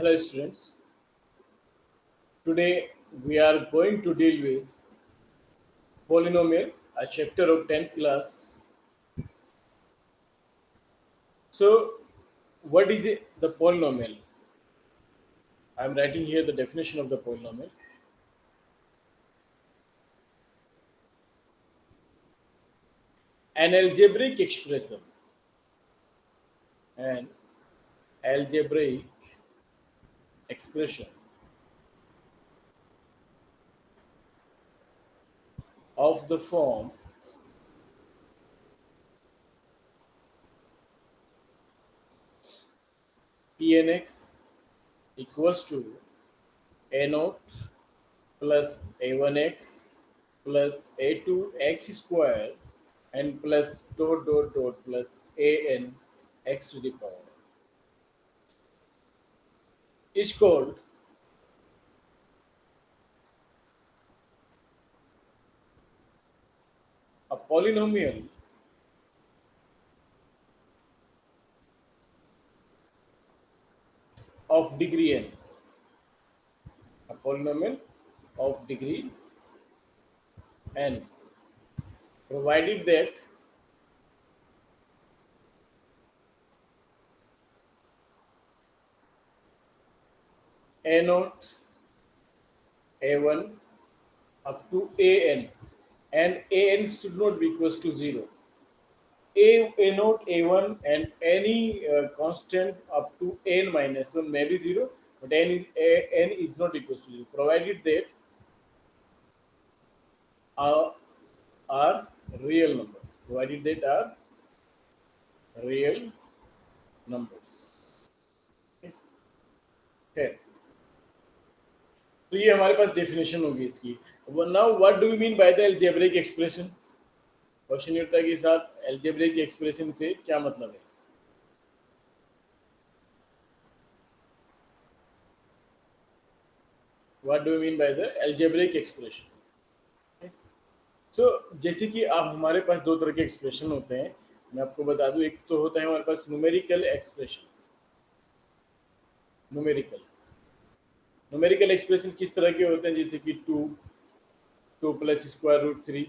Hello students, today we are going to deal with polynomial, a chapter of 10th class. So what is the polynomial? I am writing here the definition of the polynomial. An algebraic expression, an algebraic expression of the form Pnx equals to a naught plus a1x plus a2x square and plus dot dot dot plus an x to the power is called a polynomial of degree n. A polynomial of degree n, provided that a naught, a1 up to an, and an should not be equals to 0. A naught, a1, and any constant up to n minus 1 may be 0, but n is not equals to 0, provided that are, are real numbers. Provided that are real numbers. Okay. तो ये हमारे पास definition होगी इसकी. Now what do you mean by the algebraic expression? Question ये होता है कि साथ एल्जेब्रिक एक्सप्रेशन से क्या मतलब है? What do you mean by the algebraic expression? So जैसे कि आप हमारे पास दो तरह के एक्सप्रेशन होते हैं. मैं आपको बता दूं, एक तो होता है हमारे पास numerical expression. Numerical numerical expression किस तरह के होते हैं? जैसे कि two plus square root 3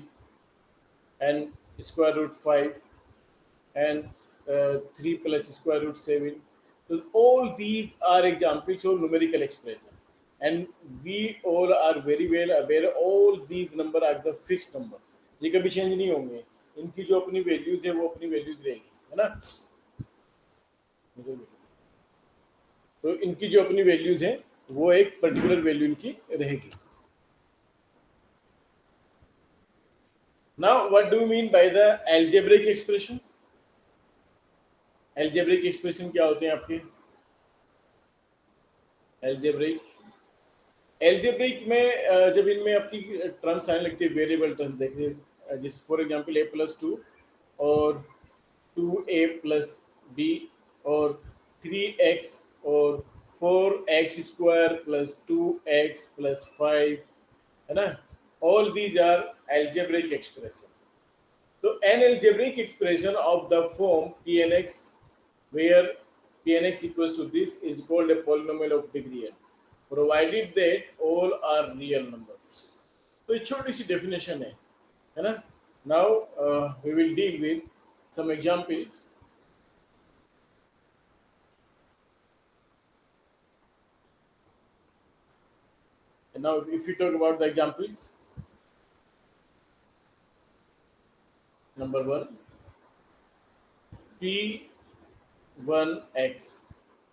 and square root 5 and 3 plus square root 7. So all these are examples of numerical expression, and we all are very well aware all these number are the fixed number. ये कभी change नहीं होंगे. इनकी जो अपनी values है वो अपनी वैल्यूज रहेगी, है ना. तो इनकी जो अपनी वैल्यूज है वो एक पर्टिकुलर वैल्यू इनकी रहेगी. Now what do you mean by the algebraic expression? Algebraic expression क्या होते हैं आपके? एल्जेब्रिक एल्जेब्रिक में जब इनमें आपकी टर्म्स आने लगती है, वेरिएबल टर्म्स, देखिए जिस फॉर एग्जांपल a+2 और 2a+b और 3x और 4x square plus 2x plus 5, है ना. All these are algebraic expression. So an algebraic expression of the form Pnx, where Pnx equals to this, is called a polynomial of degree n, provided that all are real numbers. तो एक छोटी सी definition है ना. Now we will deal with some examples. And now if we talk about the examples, number one, P1x.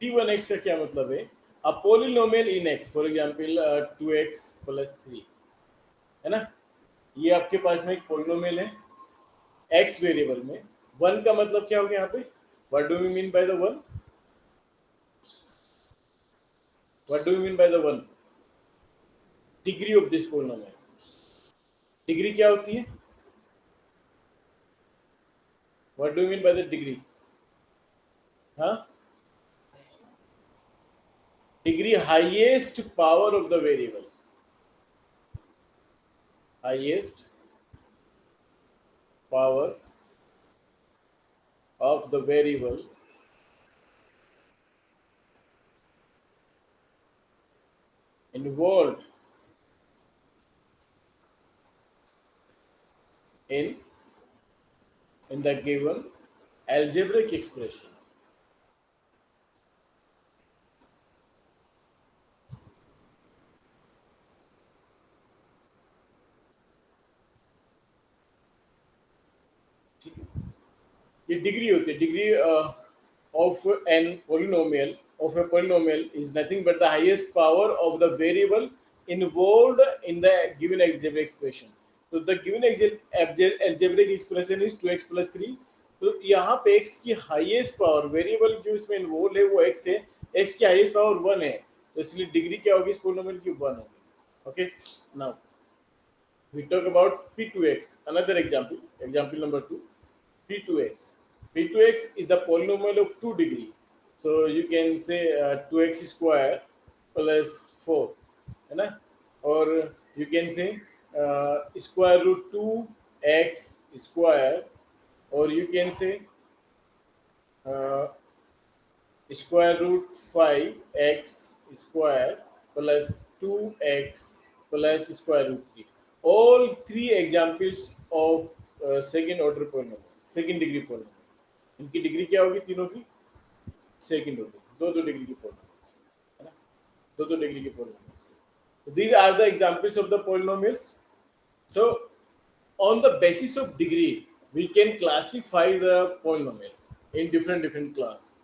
P1x का क्या मतलब है? A polynomial in x, for example 2x plus 3, है ना. ये आपके पास में एक पोलिनोमियल है x वेरिएबल में. वन का मतलब क्या हो गया यहाँ पे? What do you mean by the one? What do you mean by the one? Degree of this polynomial. Degree क्या होती है? What do you mean by the degree? हाँ, degree highest power of the variable. Highest power of the variable involved in the given algebraic expression. ये degree होती है, degree of an polynomial is nothing but the highest power of the variable involved in the given algebraic expression. So the given algebraic expression is 2x plus 3. तो यहाँ पे x की highest power, variable जो इसमें involve है वो x है, x की हाईएस्ट पावर 1 है, तो इसलिए डिग्री क्या होगी इस पोलिनोमियल की? 1 होगी. Okay, now we talk about p2x. Another example, example number 2, p2x. p2x is the polynomial of 2 degree. So you can say 2x square plus 4, है ना? Or you can say square root 2x square, or you can say uh, square root 5x square plus 2x plus square root 3. All three examples of second order polynomial, second degree polynomial. इनकी degree क्या होगी तीनों की? Second order, दो degree की polynomials, है ना? दो डिग्री की polynomials. So these are the examples of the polynomials. So on the basis of degree we can classify the polynomials in different class,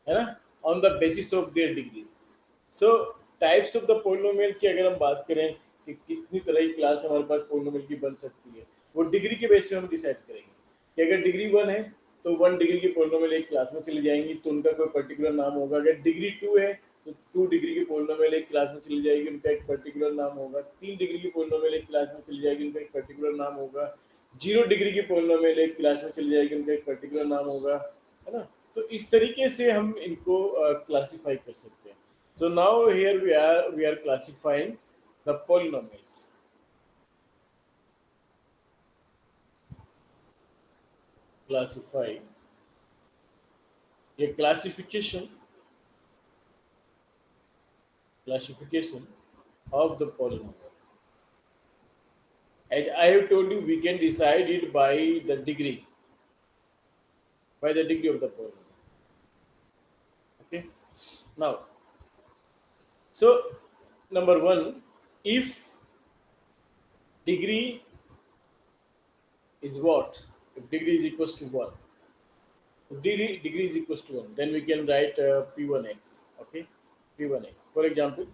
है ना? On the basis of their degrees. So types of the polynomial की अगर हम बात करें कि कितनी तरह की क्लास हमारे पास polynomial की बन सकती है, वो डिग्री के बेस पे हम डिसाइड करेंगे कि अगर डिग्री 1 है तो 1 डिग्री की पोलिनोमियल एक क्लास में चली जाएंगी तो उनका कोई पर्टिकुलर नाम होगा. अगर डिग्री 2 है तो 2 डिग्री की पोलिनोमियल एक क्लास में चली जाएगी, उनका एक पर्टिकुलर नाम होगा. 3 डिग्री की पोलिनोमियल एक क्लास में चली जाएगी, उनका एक पर्टिकुलर नाम होगा. 0 डिग्री की पोलिनोमियल एक क्लास में चली जाएगी, उनका एक पर्टिकुलर नाम होगा, है ना? तो इस तरीके से हम इनको क्लासिफाई कर सकते हैं. So now here we are classifying the polynomials. Classify, a classification of the polynomial. As I have told you, we can decide it by the degree of the polynomial. Okay, now so number 1, if degree is what? If degree is equals to 1, degree is equals to 1, then we can write p1x. Okay, p1x, for example,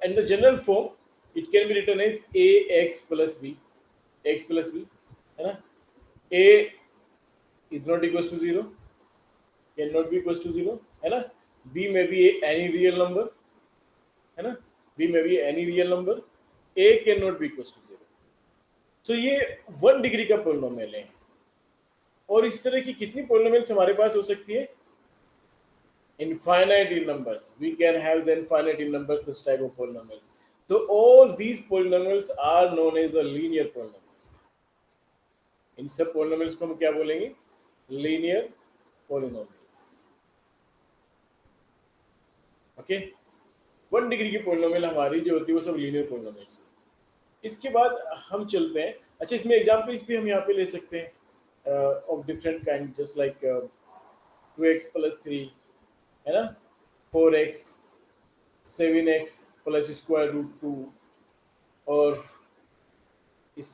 in the general form it can be written as ax plus b, x plus b, है ना? a is not equals to 0, cannot be equals to 0, है ना? b may be any real number, है ना? b may be any real number, a cannot be equals to 0. so ये 1 degree का polynomial है. और इस तरह की कितनी पोलिनोमियल्स हमारे पास हो सकती है? Infinite in numbers. We can have the infinite in numbers this type of polynomials. So all these polynomials are known as the linear polynomials. इन सब polynomials को हम क्या बोलेंगे? Linear polynomials. Okay? 1 डिग्री की polynomial हमारी जो होती है वो सब linear polynomials. इसके बाद हम चलते हैं. अच्छा, इसमें एग्जांपल्स भी हम यहाँ पे ले सकते हैं of different kind, just like 2x plus 3, है ना? 4x, 7x plus square root 2, और इस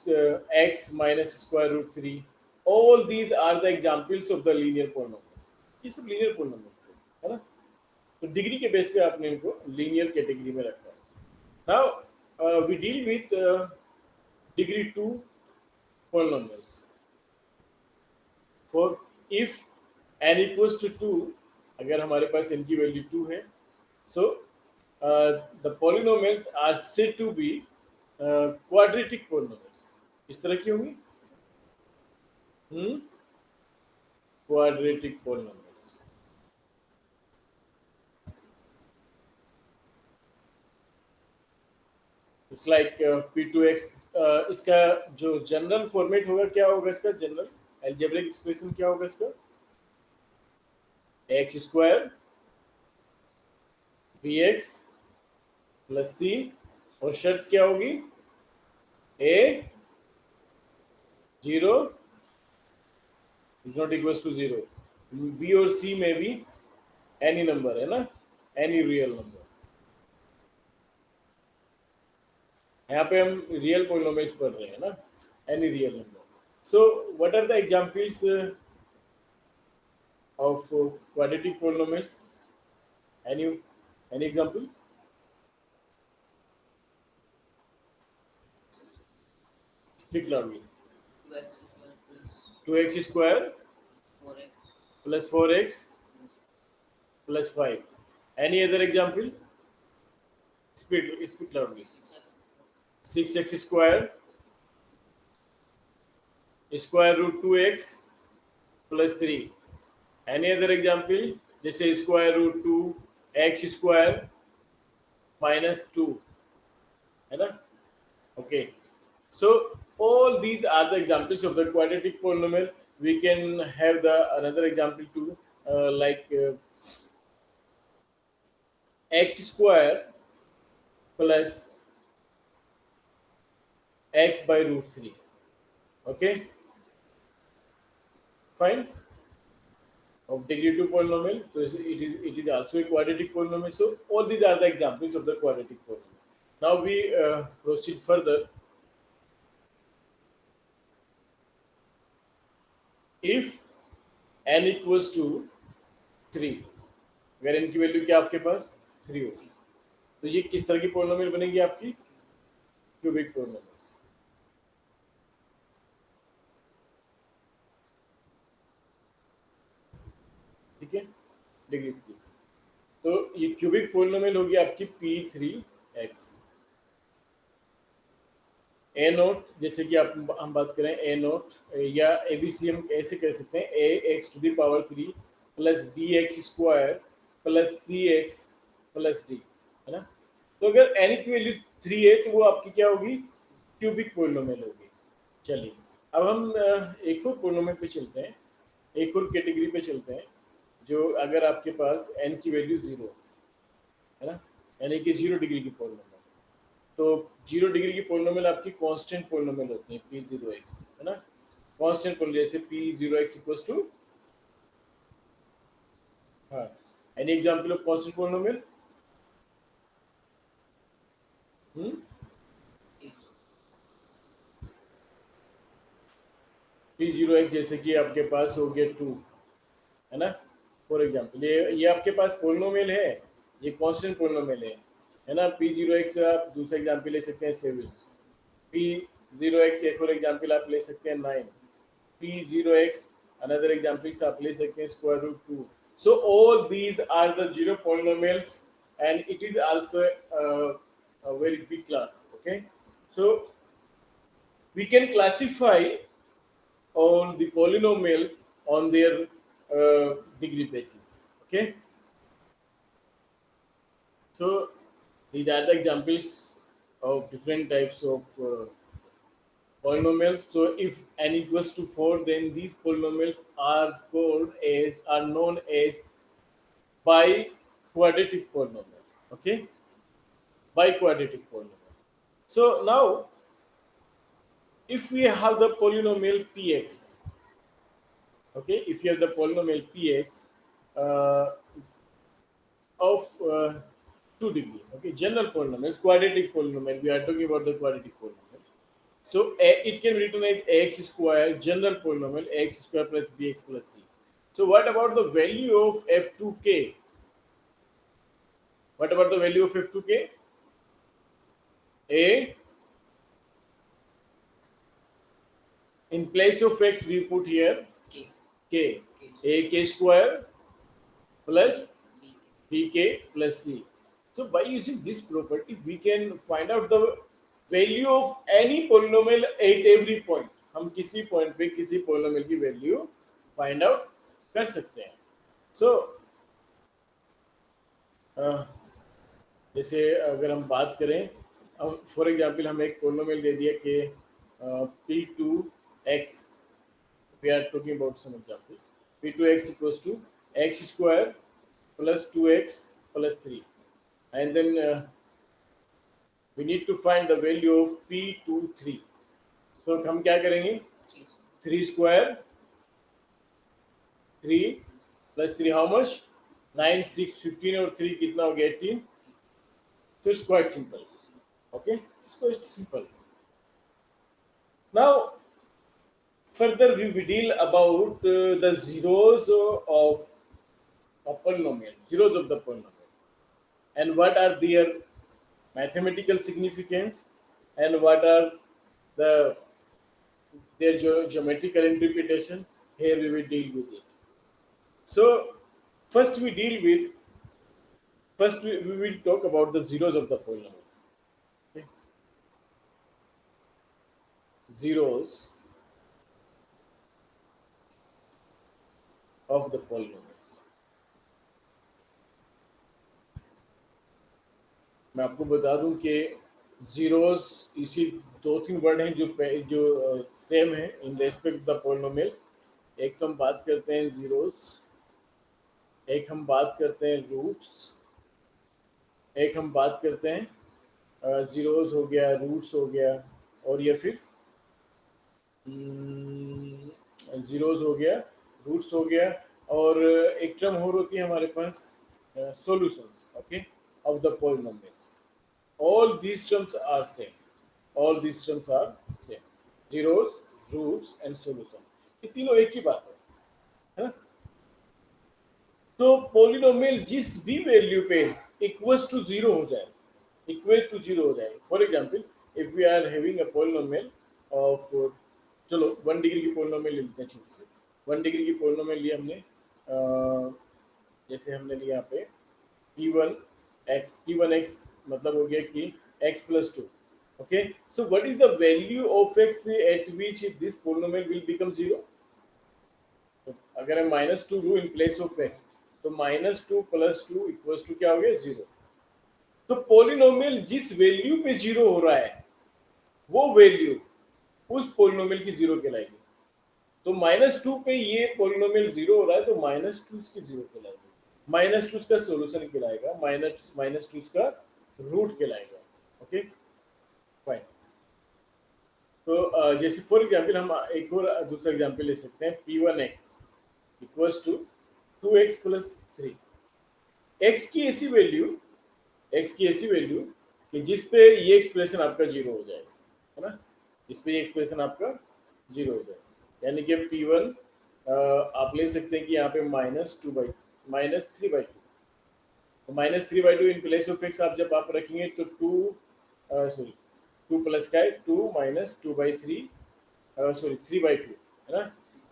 x minus square root 3. All these are the examples of the linear polynomials. ये सब linear polynomials है ना? तो डिग्री के बेस पे आपने इनको linear कैटेगरी में रखा है. Now we deal with degree 2 polynomials. For if n equals to 2, अगर हमारे पास n की वैल्यू 2 है, so the polynomials are said to be quadratic polynomials. इस तरह की होंगी quadratic polynomials. It's like p2x. इसका जो जनरल फॉर्मेट होगा क्या होगा? इसका जनरल एल्जेब्रिक एक्सप्रेशन क्या होगा? इसका x square bx plus C, और शर्त क्या होगी, A 0 is not equal to 0, B और सी में भी एनी नंबर है ना, एनी रियल नंबर। यहाँ पे हम रियल पॉलिनोमियल्स पढ़ रहे हैं ना, any real number. So what are the examples of quadratic polynomials? Any example? Speak loudly. 2x square plus 4x plus 5. Any other example? Speak loudly. 6x square square root 2x plus 3. Any other example? जैसे square root 2 x square minus 2, है ना? Okay. So all these are the examples of the quadratic polynomial. We can have the another example too, like x square plus x by root 3. Okay, fine. Of degree 2 polynomial, so it is also a quadratic polynomial. So all these are the examples of the quadratic polynomial. Now we proceed further. If n equals to 3, अगर n की value क्या आपके पास 3 होगी, तो ये किस तरह की पॉलिनोमियल बनेगी आपकी? Cubic polynomials. ठीक है, डिग्री 3, तो ये क्यूबिक पॉलिनोमियल होगी आपकी P3x। ए नोट, जैसे कि आप हम बात करें ए नोट, या एबीसी हम ऐसे कह सकते हैं, a x to the power 3 plus b x square plus c x plus d, है ना। तो अगर एन की वैल्यू 3 है तो वो आपकी क्या होगी? क्यूबिक पॉलिनोमियल होगी। चलिए अब हम एक और पॉलिनोमियल पे चलते हैं, एक और कैटेगरी पे चलते हैं, जो अगर आपके पास एन की वैल्यू 0 है ना, यानी कि 0 डिग्री की पॉलिनोमियल, तो 0 डिग्री की पॉलिनोमियल आपकी कांस्टेंट पॉलिनोमियल होती है P0x, है ना। कांस्टेंट पॉलिनोमियल जैसे P0x इक्वल्स टू, हाँ, any example of constant polynomial? P0x जैसे कि आपके पास हो गया 2, है ना, फॉर एग्जांपल ये आपके पास पॉलिनोमियल है, ये कांस्टेंट पॉलिनोमियल है ना। P0x आप दूसरा एग्जांपल ले सकते हैं 7, P0x एक और एग्जांपल आप ले सकते हैं 9, P0x another examples आप ले सकते हैं square root 2. So all these are the 0 polynomials and it is also a very big class. Okay, so we can classify all the polynomials on their degree basis. Okay, so these are the examples of different types of polynomials. So if n equals to 4, then these polynomials are known as biquadratic polynomial. Okay, biquadratic polynomial. So now if we have the polynomial px, okay, if you have the polynomial px of 2 degree, okay, general polynomials, quadratic polynomial, we are talking about the quadratic polynomial. So it can be written as ax square, general polynomial, ax square plus bx plus c. So what about the value of f2k? What about the value of f2k? A, in place of x we put here k, ak square plus bk plus c. So by using this property we can find out the value of any polynomial at every point. हम किसी point पे किसी polynomial की value find out कर सकते हैं। सो जैसे अगर हम बात करें, फॉर एग्जांपल हम एक पोलिनोमियल दे दिया कि P2x, we are talking about some examples, P2x equals to x square plus 2x plus 3, and then we need to find the value of p23. So हम क्या करेंगे, 3 स्क्वायर 3 प्लस 3 हाउ मच 9 6 15 और 3 कितना हो गया 18. So it's quite simple. Okay, it's quite simple. Now further we will deal about the zeros of a polynomial, zeros of the polynomial, and what are their mathematical significance, and what are the their geometrical interpretation. Here we will deal with it. So first we will talk about the zeros of the polynomial. Okay? Zeros of the polynomials. मैं आपको बता दूं कि zeros इसी 2-3 word हैं जो same है in respect the polynomials. एक तो हम बात करते हैं जीरोस, एक हम बात करते हैं रूट्स, एक हम बात करते हैं जीरोस हो गया, रूट्स हो गया, और या फिर जीरोस हो गया, रूट्स हो गया, और एक टर्म और होती है हमारे पास solutions, okay, of the polynomials. All these terms are same. All these terms are same. Zeros, roots and solution. ये तीनों एक ही बात है ना. तो पोलिनोमियल जिस भी वैल्यू पे इक्वल्स टू जीरो हो जाए, इक्वल टू जीरो हो जाए. For example if we are having a polynomial of, चलो 1 डिग्री की पोलिनोमियल ले लेते हैं छोटी से. 1 डिग्री की पोलिनोमियल लिया हमने, जैसे हमने लिया यहाँ पे p1x मतलब हो गया कि x plus 2. Okay, so what is the value of x at which this polynomial will become 0? तो अगर हम -2 लूं इन प्लेस ऑफ x, तो -2 + 2 इक्वल्स टू क्या हो गया 0. तो पोलिनोमियल जिस वैल्यू पे 0 हो रहा है वो वैल्यू उस पोलिनोमियल की 0 कहलाएगी. तो -2 पे ये पोलिनोमियल 0 हो रहा है, तो -2 इसकी 0 कहलाएगी. -2 इसका सॉल्यूशन कहलाएगा, -2 इसका रूट कहलाएगा. Okay fine. तो जैसे फॉर एग्जांपल हम एक और दूसरा एग्जांपल ले सकते हैं. p1x equals to 2x + 3. x की ऐसी वैल्यू कि जिस पे ये एक्सप्रेशन आपका 0 हो जाएगा, है ना, जिस पे ये एक्सप्रेशन आपका 0 हो जाएगा. यानी कि p1 आप ले सकते हैं कि यहाँ पे -3/2. -3/2 इन प्लेस ऑफ x आप जब आप रखेंगे तो 2 प्लस का है 2 - 2/3 3/2 है ना,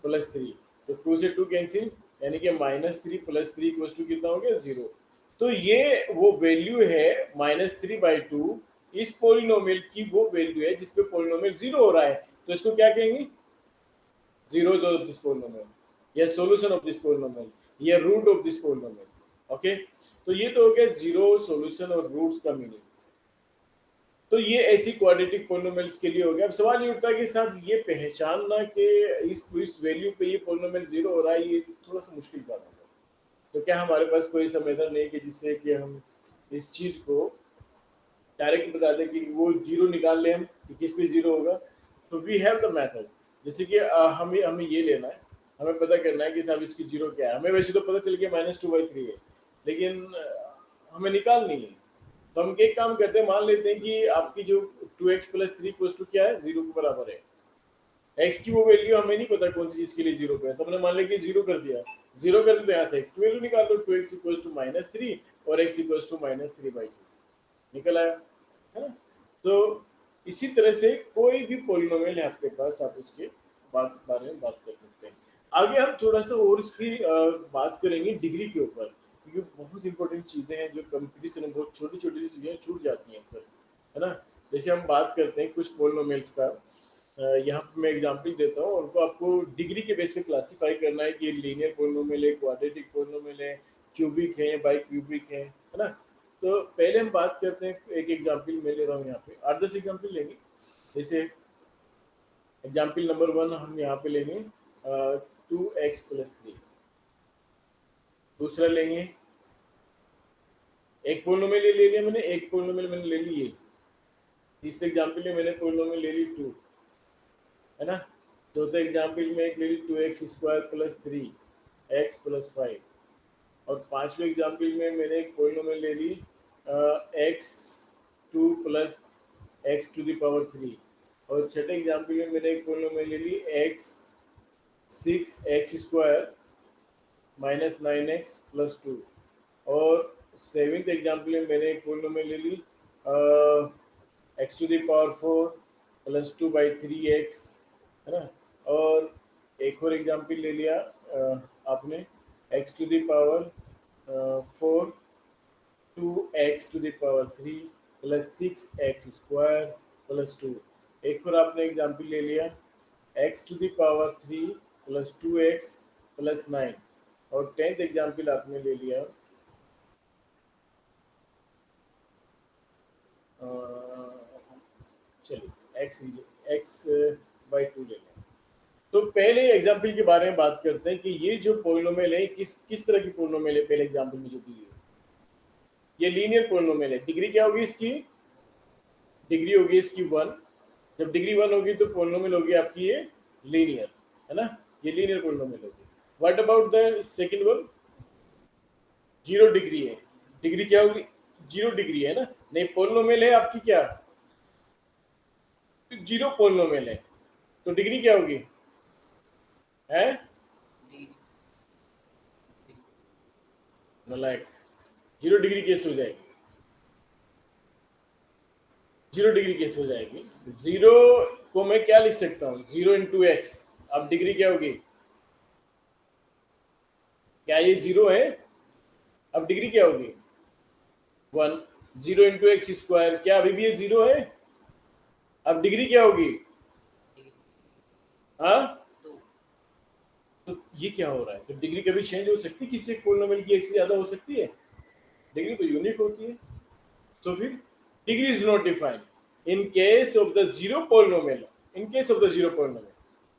प्लस 3. तो 2 से 2 कैंसिल, यानी कि -3 + 3 = कितना हो गया 0. तो ये वो वैल्यू है -3/2. इस पोलिनोमियल की वो वैल्यू है जिस पे पोलिनोमियल 0 हो रहा है. तो इसको क्या कहेंगे, zeros of this polynomial, या solution of this polynomial, या root of this polynomial. Okay, तो ये तो हो गया जीरो, सॉल्यूशन और रूट्स का मीनिंग. तो ये ऐसी क्वाड्रेटिक पोलिनोमियल्स के लिए हो गया. अब सवाल ये उठता है कि साहब ये पहचानना कि इस वैल्यू पे ये पोलिनोमियल 0 हो रहा है, ये थोड़ा सा मुश्किल बात है. तो क्या हमारे पास कोई समाधान नहीं कि जिससे कि हम इस चीज को डायरेक्ट बता दें कि वो 0 निकाल लें हम कि किस पे 0 होगा. तो वी हैव द मेथड. जैसे कि हमें ये लेना है, हमें पता करना है कि साहब इसकी 0 क्या है. हमें वैसे तो पता चल गया -2/3 है, लेकिन हमें निकालनी है. तो हम एक काम करते हैं, मान लेते हैं कि आपकी जो 2x + 3 = क्या है, 0 के बराबर है. x की वो वैल्यू हमें नहीं पता कौन सी चीज के लिए 0 पे है, तो हमने मान लिया कि 0 कर दिया. 0 कर दिया, यहाँ से x की वैल्यू निकाल दो. 2x = -3 और x = -3/2 निकल आया, है ना. तो इसी तरह से कोई भी पोलिनोमियल है आपके पास, आप उसके बारे में बात कर सकते हैं. आगे हम थोड़ा सा और इसकी बात करेंगे डिग्री के ऊपर, क्योंकि बहुत इंपॉर्टेंट चीजें हैं जो कंपटीशन में बहुत छोटी छोटी चीजें छूट जाती हैं अक्सर, है ना. जैसे हम बात करते हैं कुछ पोलिनोमियल्स का, यहाँ पे मैं एग्जांपल देता हूँ, उनको आपको डिग्री के बेस पे क्लासिफाई करना है कि लीनियर पोलिनोमियल है, क्वाड्रेटिक पोलिनोमियल है, क्यूबिक है, बाई क्यूबिक है ना. तो पहले हम बात करते हैं, एक एग्जांपल मैं ले रहा हूँ यहाँ पे, 8-10 एग्जांपल लेंगे. जैसे एग्जांपल नंबर 1 हम यहाँ पे लेंगे 2x + 3. दूसरा लेंगे, एक पोलिनोमियल ले लिया मैंने, एक पोलिनोमियल मैंने ले ली तीसरे एग्जाम्पल में मैंने पोलिनोमियल ले ली 2, है ना। चौथे एग्जाम्पल में एक ले ली 2x² प्लस 3x+5, और पांचवें एग्जाम्पल में मैंने एक पोलिनोमियल ले ली x2 प्लस x⁻3, और छठे एग्जाम्पल में मैंने एक पोलिनोमियल ले ली x6x² माइनस 9x+2, और सेवेंथ एग्जाम्पल में मैंने एक पोलिनोमियल ले ली x⁴ प्लस 2/3x, है ना। और एक और एग्जाम्पल ले लिया आपने x⁴ 4 2x⁻3 plus 6x² plus 2। एक और आपने एग्जाम्पल ले लिया x⁵ प्लस 2x प्लस 9, और 10th एग्जाम्पल आपने ले लिया चलिए x/2 ले लें। तो पहले एग्जाम्पल के बारे में बात करते हैं कि ये जो पोलिनोमियल है किस तरह की पोलिनोमियल है। पहले एग्जाम्पल में जो दी है ये लीनियर पोलिनोमियल है। डिग्री क्या होगी इसकी? डिग्री होगी इसकी 1। जब डिग्री 1 होगी तो पोलिनोमियल होगी आपकी ये लीनियर, है ना। ये लीनियर पोलिनोमियल होगी। What about the second one? 0 degree है। डिग्री क्या होगी? 0 डिग्री है ना। नहीं, पोलिनोमियल है आपकी क्या? 0 पोलिनोमियल है, तो डिग्री क्या होगी? है नालायक। 0 डिग्री कैसे हो जाएगी? 0 डिग्री कैसे हो जाएगी? 0 को मैं क्या लिख सकता हूँ? 0 इंटू एक्स। अब डिग्री क्या होगी? क्या ये 0 है? अब डिग्री क्या होगी? 1। 0 इंटू x², क्या अभी भी ये 0 है? अब डिग्री क्या होगी? हाँ, तो ये क्या हो रहा है? तो डिग्री कभी चेंज हो सकती है? किसी पोलिनोमियल की एक से ज्यादा हो सकती है? डिग्री तो यूनिक होती है। तो फिर degree is not defined in case of the 0 polynomial. In case of the 0 polynomial,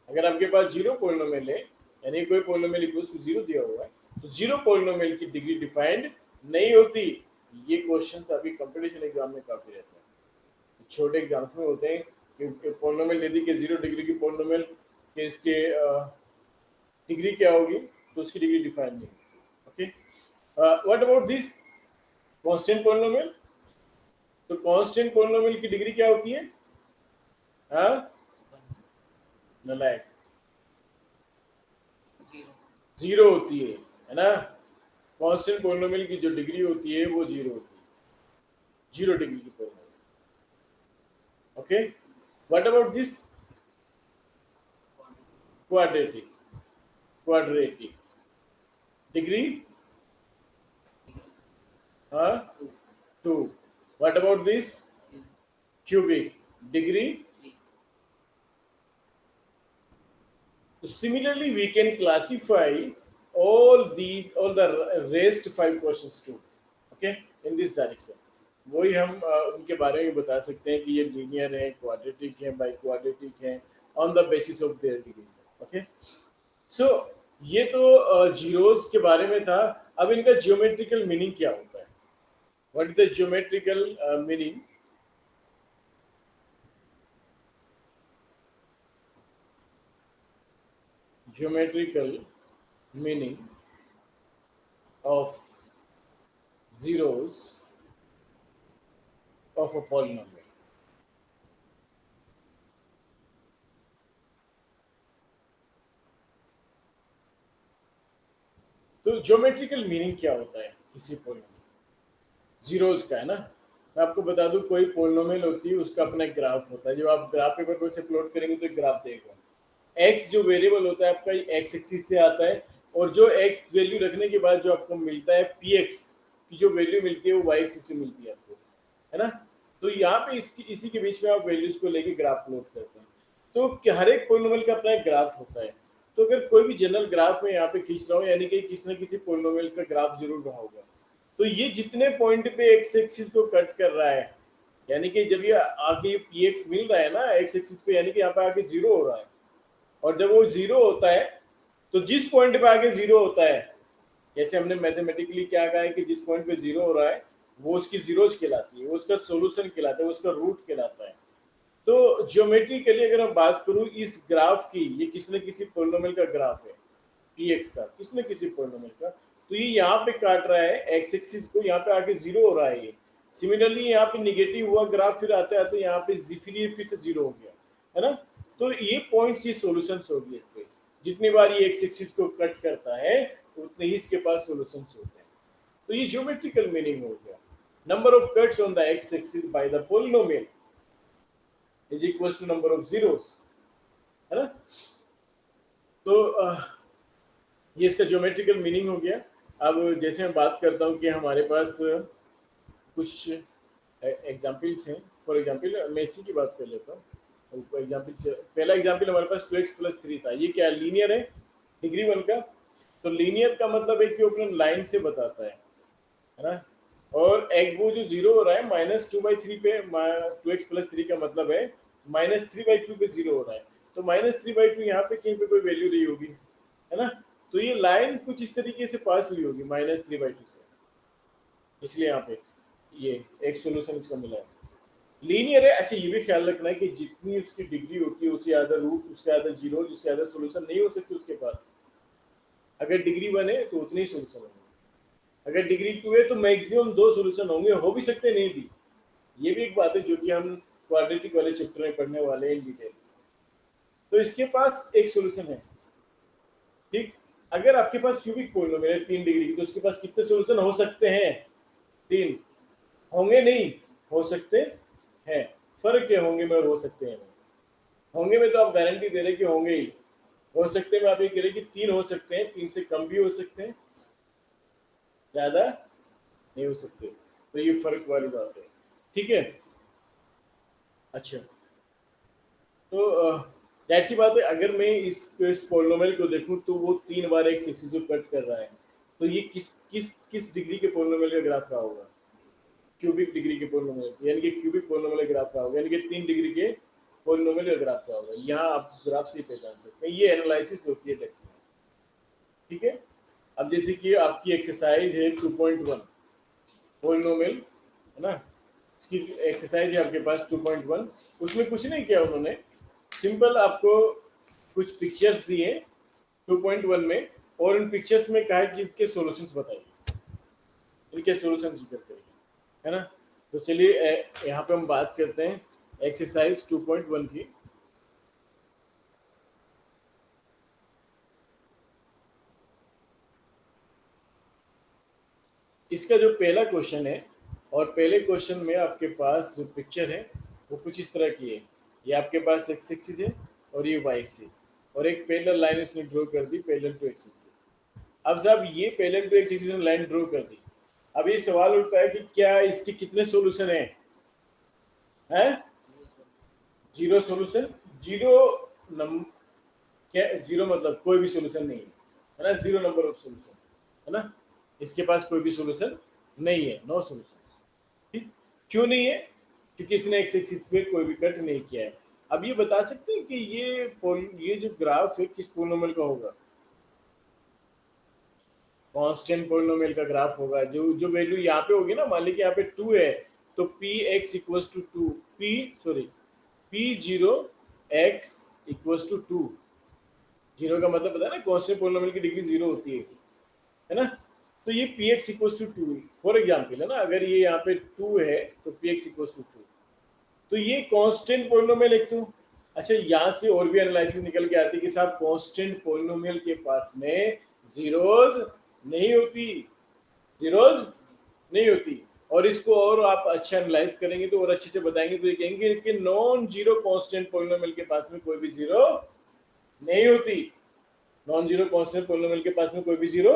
अगर आपके पास 0 पोलिनोमियल है, यानी कोई पोलिनोमियल इक्वल्स टू 0 दिया हुआ है, तो 0 पोलिनोमियल की डिग्री डिफाइंड नहीं होती। ये क्वेश्चंस अभी कंपटीशन एग्जाम में काफी रहते हैं। छोटे एग्जाम्स में होते हैं कि पोलिनोमियल दे दी कि 0 डिग्री की पोलिनोमियल के इसके डिग्री क्या होगी, तो उसकी डिग्री डिफाइन नहीं। Okay, what about this constant polynomial? तो कांस्टेंट पोलिनोमियल की डिग्री क्या होती है? हाँ, नालायक। 0 होती है ना। कांस्टेंट पोलिनोमियल की जो डिग्री होती है वो 0 होती है। 0 डिग्री की polynomial. Okay, what about this quadratic? Quadratic degree हाँ 2। What about this cubic? Degree. Similarly, we can classify all the rest 5 questions too, okay, in this direction. वही हम उनके बारे में बता सकते हैं कि ये लीनियर है, क्वाड्रेटिक है, बाई क्वाड्रेटिक है, on the basis of their degree. Okay, so ये तो जीरोस के बारे में था। अब इनका जियोमेट्रिकल मीनिंग क्या होता है? What is the geometrical meaning? Geometrical meaning of zeros of a polynomial. तो ज्योमेट्रिकल मीनिंग क्या होता है किसी पोलिनोमियल? जीरोस का, है ना। मैं आपको बता दूं, कोई पोलिनोमियल होती है उसका अपना एक ग्राफ होता है। जब आप ग्राफ पेपर पर से प्लॉट करेंगे तो एक ग्राफ देगा। एक्स जो वेरिएबल होता है आपका एक्स एक्सिस से आता है, और जो एक्स वैल्यू रखने के बाद जो आपको मिलता है पी एक्स की जो वैल्यू मिलती है वो वाई एक्सिस से मिलती है आपको, है ना। तो यहाँ पे इसी के बीच में आप वैल्यूज को लेके ग्राफ प्लॉट करते हैं। तो हर एक पोलिनोमियल का अपना एक ग्राफ होता है। तो अगर कोई भी जनरल ग्राफ में यहाँ पे खींच रहा हूँ, यानी कि किसी न किसी पोलिनोमियल का ग्राफ जरूर रहा होगा। तो ये जितने पॉइंट पे एक्स एक्सिस को कट कर रहा है, यानी कि जब ये आगे पी एक्स मिल रहा है ना एक्स एक्सिस पे, यानी कि यहाँ पे आगे 0 हो रहा है। और जब वो 0 होता है तो जिस पॉइंट पे आगे 0 होता है, जैसे हमने मैथमेटिकली क्या कहा है कि जिस पॉइंट पे 0 हो रहा है वो उसकी जीरोज कहलाती है, वो उसका सोल्यूशन कहलाता है, वो उसका रूट कहलाता है। तो ज्योमेट्रिकली अगर मैं बात करूं इस ग्राफ की, ये किसी न किसी पॉलिनोमियल का ग्राफ है, px का किसी न किसी पॉलिनोमियल का, तो ये यहाँ पे काट रहा है एक्स एक्सिस को, यहाँ पे आके जीरो हो रहा है ये। सिमिलरली यहाँ पे निगेटिव हुआ ग्राफ, फिर आते आते यहाँ पे फिर से जीरो हो गया, है ना। तो ये पॉइंट्स, ये सॉल्यूशंस हो गए इस पे। जितनी बार ये एक्स एक्सिस को कट करता है उतने ही इसके पास सॉल्यूशंस होते हैं। तो ये ज्योमेट्रिकल मीनिंग हो गया। Number of cuts on the X axis by the polynomial is equal to number of zeros, है ना। तो ये इसका ज्योमेट्रिकल मीनिंग हो गया। अब जैसे मैं बात करता हूँ कि हमारे पास कुछ एग्जाम्पल्स हैं। फॉर एग्जाम्पल मैं इसी की बात कर लेता हूँ। एग्जाम्पल, पहला एग्जाम्पल हमारे पास 2x+3 था। ये क्या लीनियर है, डिग्री 1 का। तो लीनियर का मतलब है कि ओपन लाइन से बताता है ना। और एक वो जो जीरो हो रहा है -2/3 पे, 2x+3 का मतलब है -3/2 पे जीरो हो रहा है। तो -3/2 यहाँ पे कहीं पे कोई वैल्यू नहीं होगी, है ना। तो ये लाइन कुछ इस तरीके से पास हुई होगी -3/2 से, इसलिए यहाँ पे ये एक सोल्यूशन इसका मिला है। लीनियर है। अच्छा ये भी ख्याल रखना है कि जितनी उसकी डिग्री होती है उससे ज्यादा रूट, उससे ज्यादा जीरो, उससे ज्यादा सोल्यूशन नहीं हो सकते उसके पास। अगर डिग्री 1 है तो उतने ही सोल्यूशन होंगे, अगर डिग्री 2 है तो मैक्सिमम 2 सोल्यूशन होंगे, हो भी सकते नहीं भी। ये भी एक बात है जो कि हम क्वाड्रेटिक वाले चैप्टर में पढ़ने वाले हैं इन डिटेल। तो इसके पास एक सोल्यूशन है, ठीक। अगर आपके पास क्यूबिक पॉलिनोमियल है 3 डिग्री की, तो उसके पास कितने सोल्यूशन हो सकते हैं? 3। होंगे नहीं, हो सकते हैं। फर्क क्या होंगे में और हो सकते हैं? होंगे में तो आप गारंटी दे रहे कि होंगे ही, हो सकते में आप ये कह रहे कि 3 हो सकते हैं, 3 से कम भी हो सकते हैं, ज्यादा नहीं हो सकते। तो ये फर्क वाली बात है, ठीक है। अच्छा, तो ऐसी बात है, अगर मैं इस पॉलिनोमियल को देखूं तो वो 3 बार एक एक्सिस को कट कर रहा है, तो ये किस किस किस डिग्री के पॉलिनोमियल का ग्राफ रहा होगा? क्यूबिक डिग्री के पॉलिनोमियल, यानी कि क्यूबिक पॉलिनोमियल का ग्राफ रहा होगा, यानी कि 3 डिग्री के पॉलिनोमियल का ग्राफ रहा होगा। यहाँ आप ग्राफ से पहचान सकते हैं, ये एनालिसिस होती है डेप्थ में, ठीक है। अब जैसे कि आपकी एक्सरसाइज है 2.1 पॉलिनोमियल, है ना। इसकी एक्सरसाइज है आपके पास 2.1। उसमें कुछ नहीं किया उन्होंने, सिंपल आपको कुछ पिक्चर्स दिए 2.1 में, और इन पिक्चर्स में कहा कि इसके सॉल्यूशंस बताइए, इनके सॉल्यूशंस जिक्र करिए, है ना। तो चलिए यहाँ पे हम बात करते हैं एक्सरसाइज 2.1 की। इसका जो पहला क्वेश्चन है, और पहले क्वेश्चन में आपके पास जो पिक्चर है वो कुछ इस तरह की है। ये आपके पास एक्स एक्सिस है और ये वाई एक्सिस, और एक पैरेलल लाइन इसने ड्रॉ कर दी पैरेलल टू एक्स एक्सिस। अब साहब ये पैरेलल टू एक्स एक्सिस ने लाइन ड्रॉ कर दी। अब ये सवाल उठता है कि क्या इसके कितने सॉल्यूशन हैं? Zero solution. जीरो नंबर, क्या जीरो मतलब कोई भी सॉल्यूशन नहीं है ना, जीरो नंबर ऑफ सॉल्यूशन, है ना। इसके पास कोई भी सॉल्यूशन नहीं है, नो सॉल्यूशन, ठीक। क्यों नहीं है? क्योंकि इसने एक्स एक्सिस पे कोई भी कट नहीं किया है। अब ये बता सकते हैं कि ये जो ग्राफ है किस पॉलिनोमियल का होगा? कांस्टेंट पॉलिनोमियल का ग्राफ होगा। जो जो वैल्यू यहाँ पे होगी ना, मान लीजिए यहाँ पे 2 है, तो P X equals to 2, p0 x equals to 2। Zero का मतलब पता है ना, कांस्टेंट पॉलिनोमियल की डिग्री 0 होती है ना। तो ये P X equals to 2 for example, है ना। अगर ये यहाँ पे 2 है तो पी एक्स इक्वल्स टू 2, तो ये कांस्टेंट पॉलिनोमियल एक तो। अच्छा, यहाँ से और भी एनालिसिस निकल के आती है कि साहब कांस्टेंट पॉलिनोमियल के पास में जीरोज नहीं होती, जीरोज नहीं होती। और इसको और आप अच्छा एनालाइज करेंगे तो और अच्छे से बताएंगे तो ये कहेंगे कि नॉन जीरो कांस्टेंट पॉलिनोमियल के पास में कोई भी जीरो नहीं होती, नॉन जीरो कांस्टेंट पॉलिनोमियल के पास में कोई भी जीरो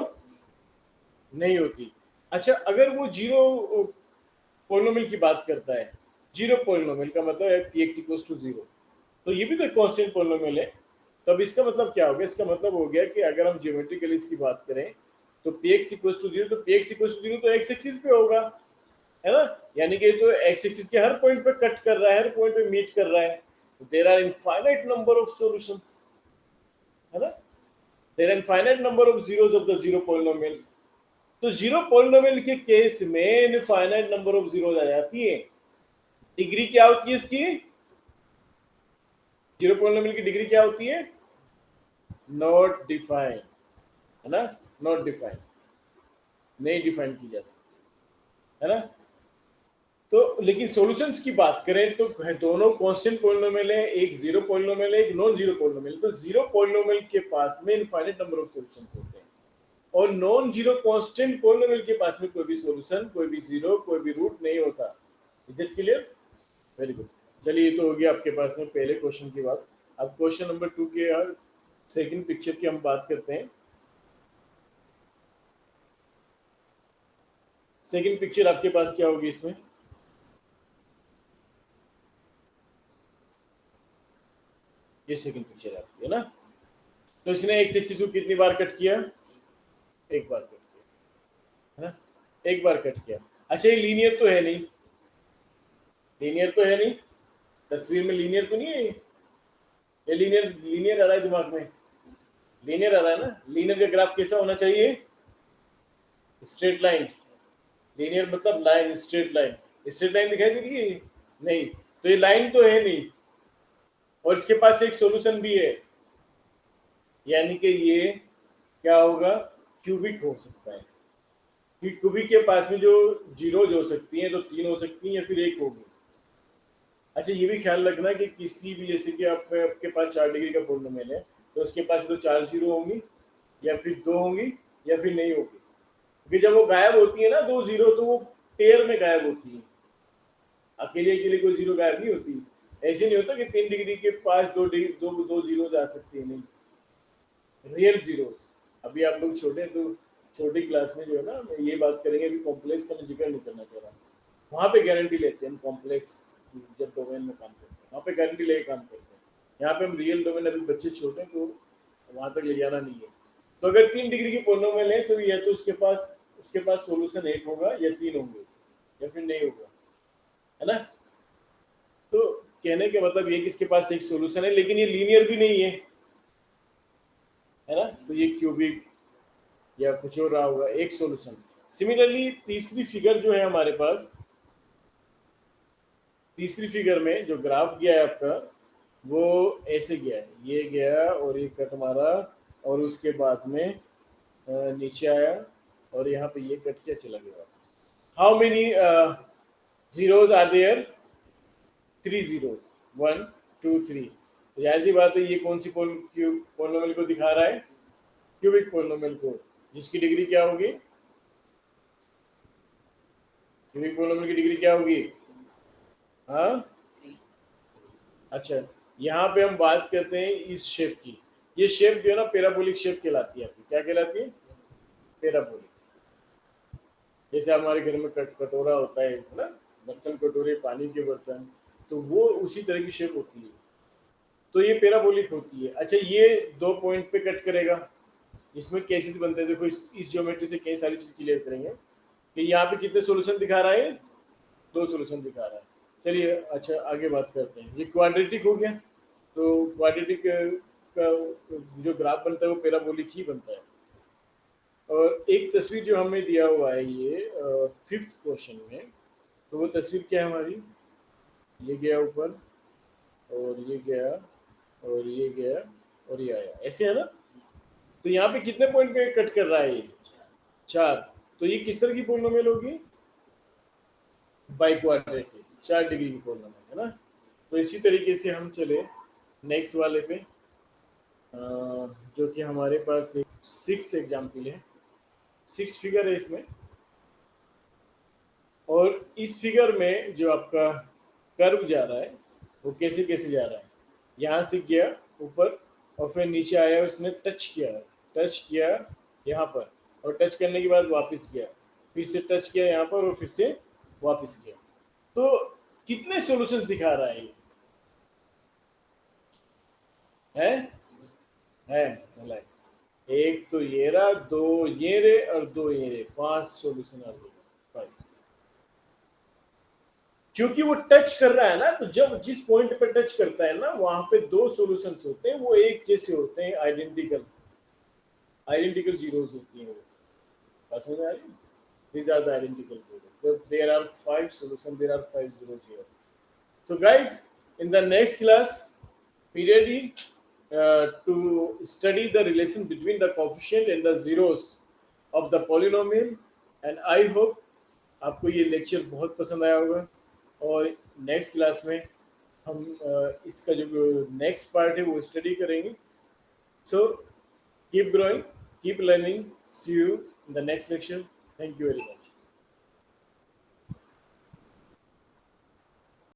नहीं होती। अच्छा, अगर वो जीरो पॉलिनोमियल की बात करता है, जीरो पॉलिनोमियल का मतलब है पी एक्स इक्वल्स टू 0, तो ये भी तो एक कांस्टेंट पॉलिनोमियल है। तब इसका मतलब क्या हो गया? इसका मतलब हो गया कि अगर हम ज्योमेट्रिकली इसकी बात करें तो पी एक्स इक्वल्स टू 0, तो पी एक्स इक्वल्स टू 0 तो एक्स एक्सिस पे होगा, है ना। यानी कि तो एक्स एक्सिस के हर पॉइंट पे कट कर रहा है, हर पॉइंट पे मीट कर रहा है। There are infinite number of solutions, है ना। There are infinite number of zeros of the zero polynomials, तो जीरो पॉलिनोमियल के केस में इनफाइनाइट नंबर ऑफ जीरोज आ जाती है। डिग्री क्या होती है इसकी? जीरो पॉलिनोमियल की डिग्री क्या होती है? नॉट डिफाइंड, है ना, नॉट डिफाइंड, नहीं डिफाइन की जा सकती, है ना। तो लेकिन सॉल्यूशंस की बात करें तो दोनों कांस्टेंट पॉलिनोमियल है, एक जीरो पॉलिनोमियल है, एक नॉन जीरो पॉलिनोमियल। तो जीरो पॉलिनोमियल के पास में इनफाइनाइट नंबर ऑफ सॉल्यूशंस होते हैं, और नॉन जीरो कांस्टेंट पॉलिनोमियल के पास में कोई भी सॉल्यूशन, कोई भी जीरो, कोई भी रूट नहीं होता। Is it clear? Very good. चलिए, ये तो हो गया आपके पास में पहले क्वेश्चन की बात। अब क्वेश्चन नंबर 2 के सेकंड पिक्चर की हम बात करते हैं। सेकंड पिक्चर आपके पास क्या होगी इसमें? ये सेकंड पिक्चर आपकी है ना। तो इसने एक्स एक्सिस को कितनी बार कट किया? एक बार कट किया, है ना, एक बार कट किया। अच्छा, ये लीनियर तो है नहीं, लीनियर तो है नहीं, तस्वीर में लीनियर तो नहीं है ये लीनियर, लीनियर आ रहा है दिमाग में, लीनियर आ रहा है ना। लीनियर का ग्राफ कैसा होना चाहिए? Straight line. लीनियर मतलब line, straight line. Straight line दिखाई दे रही है? नहीं, तो ये लाइन तो है नहीं, और इसके पास एक सॉल्यूशन भी है, यानी कि ये क्या होगा? क्यूबिक हो सकता है, क्योंकि क्यूबिक के पास में जो जीरोज हो सकती हैं तो 3 हो सकती हैं या फिर 1 होगी। अच्छा, ये भी ख्याल रखना कि किसी भी, जैसे कि आपके पास 4 डिग्री का पॉलिनोमियल है, तो उसके पास तो 4 जीरो होंगी, या फिर 2 होंगी, या फिर नहीं होगी। क्योंकि जब वो गायब होती है ना 2 जीरो, तो वो पेयर में गायब होती है, अकेले अकेले कोई जीरो गायब नहीं होती। ऐसे नहीं होता कि 3 डिग्री के पास दो जीरो आ सकती है, नहीं, रियल जीरोस। अभी आप लोग छोटे, तो छोटी क्लास में जो है ना, ये बात करेंगे, अभी कॉम्प्लेक्स का मैं जिक्र नहीं करना चाह रहा, वहाँ पे गारंटी लेते हैं हम, कॉम्प्लेक्स जब डोमेन में काम करते हैं वहाँ पे गारंटी लेके काम करते हैं। यहाँ पे हम रियल डोमेन, अभी बच्चे छोटे हैं तो वहाँ तक ले जाना नहीं है। तो अगर 3 डिग्री की पॉलिनोमियल है तो या तो उसके पास सॉल्यूशन 1 होगा, या 3 होंगे, या फिर नहीं होगा, है ना। तो कहने का मतलब ये कि इसके पास एक सॉल्यूशन है, लेकिन ये लीनियर भी नहीं है ना, तो ये क्यूबिक या कुछ और रहा होगा, एक सॉल्यूशन। सिमिलरली तीसरी फिगर जो है हमारे पास, तीसरी फिगर में जो ग्राफ गया है आपका, वो ऐसे गया है, ये गया और ये कट मारा, और उसके बाद में नीचे आया, और यहाँ पे ये कट किया, चला गया वापस। How many zeros are there? 3 zeros, 1 2 3। तो जाहिर सी बात है, ये कौन सी पॉलिनोमियल को दिखा रहा है? क्यूबिक पॉलिनोमियल को, जिसकी डिग्री क्या होगी? क्यूबिक पॉलिनोमियल की डिग्री क्या होगी? हाँ, अच्छा, यहाँ पे हम बात करते हैं इस शेप की। ये शेप जो है ना, पैराबोलिक शेप कहलाती है आपकी। क्या कहलाती है? पैराबोलिक। जैसे हमारे घर में कटोरा होता है ना, बर्तन, कटोरे, पानी के बर्तन, तो वो उसी तरह की शेप होती है, तो ये पैराबोलिक होती है। अच्छा, ये 2 पॉइंट पे कट करेगा। इसमें केसेस बनते हैं, देखो इस ज्योमेट्री से कई सारी चीज क्लियर करेंगे कि यहाँ पे कितने सॉल्यूशन दिखा रहा है? 2 सॉल्यूशन दिखा रहा है। चलिए, अच्छा आगे बात करते हैं। ये क्वाड्रेटिक हो गया, तो क्वाड्रेटिक का जो ग्राफ बनता है वो पैराबोलिक ही बनता है। और एक तस्वीर जो हमें दिया हुआ है ये 5th क्वेश्चन में, तो वो तस्वीर क्या है हमारी? ये गया ऊपर, और ये गया, और ये गया, और ये आया, ऐसे है ना। तो यहाँ पे कितने पॉइंट पे कट कर रहा है ये? 4। तो ये किस तरह की पॉलिनोमियल होगी? बाई क्वाड्रेटिक, 4 डिग्री की पॉलिनोमियल, है ना। तो इसी तरीके से हम चले नेक्स्ट वाले पे, जो कि हमारे पास एक 6th एग्जाम्पल है। 6 फिगर है इसमें, और इस फिगर में जो आपका कर्व जा रहा है वो कैसे कैसे जा रहा है? यहाँ से गया ऊपर, और फिर नीचे आया, उसने टच किया यहाँ पर, और टच करने के बाद वापस गया, फिर से टच किया यहाँ पर, और फिर से वापस गया। तो कितने सॉल्यूशंस दिखा रहा है ये? है भला है। एक तो ये रहा, 2 ये रे, और 2 ये रे, 5 सॉल्यूशन आ गए। क्योंकि वो टच कर रहा है ना, तो जब जिस पॉइंट पे टच करता है ना, वहां पे 2 सॉल्यूशंस होते हैं, वो एक जैसे होते हैं, आइडेंटिकल जीरोस होती हैं वो। बात समझ आ रही है? These are the identical product. There are 5 solutions. There are 5 zeros here. So, guys, in the next class, be ready to study the relation between the coefficient and the zeros of the polynomial. And I hope आपको ये lecture बहुत पसंद आया होगा और next class में हम इसका जो नेक्स्ट पार्ट है वो स्टडी करेंगे. So keep growing, keep learning. See you in the next lecture. Thank you very much.